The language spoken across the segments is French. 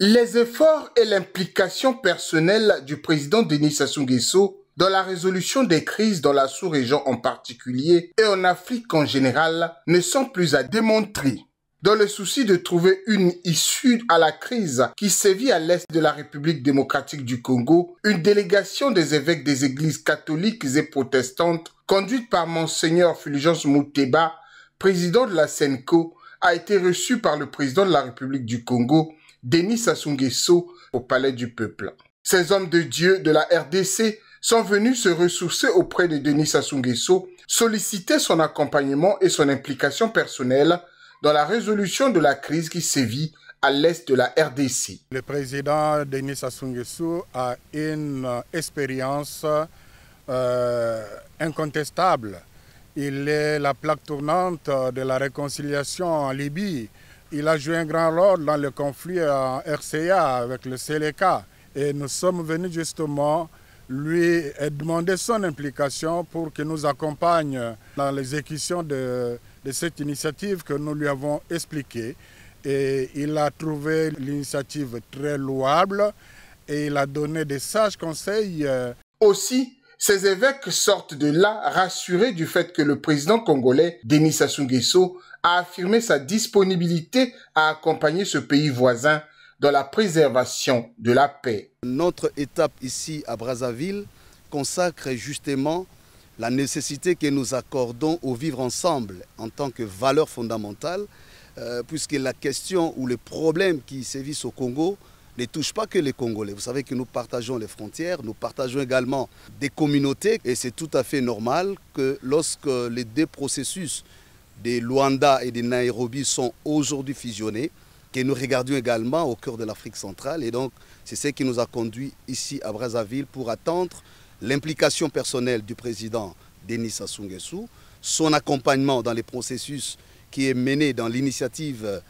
Les efforts et l'implication personnelle du président Denis Sassou Nguesso dans la résolution des crises dans la sous-région en particulier et en Afrique en général ne sont plus à démontrer. Dans le souci de trouver une issue à la crise qui sévit à l'est de la République démocratique du Congo, une délégation des évêques des églises catholiques et protestantes, conduite par Monseigneur Fulgence Muteba, président de la SENCO, a été reçue par le président de la République du Congo, Denis Sassou Nguesso, au Palais du Peuple. Ces hommes de Dieu de la RDC sont venus se ressourcer auprès de Denis Sassou Nguesso, solliciter son accompagnement et son implication personnelle dans la résolution de la crise qui sévit à l'est de la RDC. Le président Denis Sassou Nguesso a une expérience incontestable. Il est la plaque tournante de la réconciliation en Libye. Il a joué un grand rôle dans le conflit en RCA avec le Seleka. Et nous sommes venus justement lui demander son implication pour qu'il nous accompagne dans l'exécution de cette initiative que nous lui avons expliquée. Et il a trouvé l'initiative très louable et il a donné des sages conseils. Aussi, ces évêques sortent de là rassurés du fait que le président congolais, Denis Sassou Nguesso, a affirmé sa disponibilité à accompagner ce pays voisin dans la préservation de la paix. Notre étape ici à Brazzaville consacre justement la nécessité que nous accordons au vivre ensemble en tant que valeur fondamentale, puisque la question ou le problème qui sévissent au Congo ne touche pas que les Congolais. Vous savez que nous partageons les frontières, nous partageons également des communautés et c'est tout à fait normal que lorsque les deux processus de Luanda et de Nairobi sont aujourd'hui fusionnés, que nous regardions également au cœur de l'Afrique centrale. Et donc, c'est ce qui nous a conduits ici à Brazzaville pour attendre l'implication personnelle du président Denis Sassou Nguesso, son accompagnement dans les processus qui est mené dans l'initiative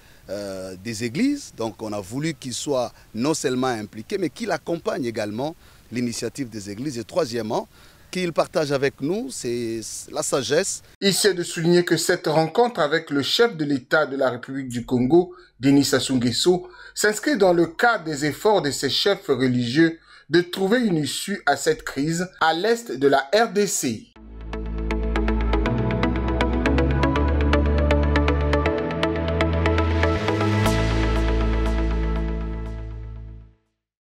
des églises. Donc, on a voulu qu'il soit non seulement impliqué, mais qu'il accompagne également l'initiative des églises. Et troisièmement, qu'il partage avec nous, c'est la sagesse. Ici est de souligner que cette rencontre avec le chef de l'État de la République du Congo, Denis Sassou Nguesso, s'inscrit dans le cadre des efforts de ces chefs religieux de trouver une issue à cette crise à l'est de la RDC.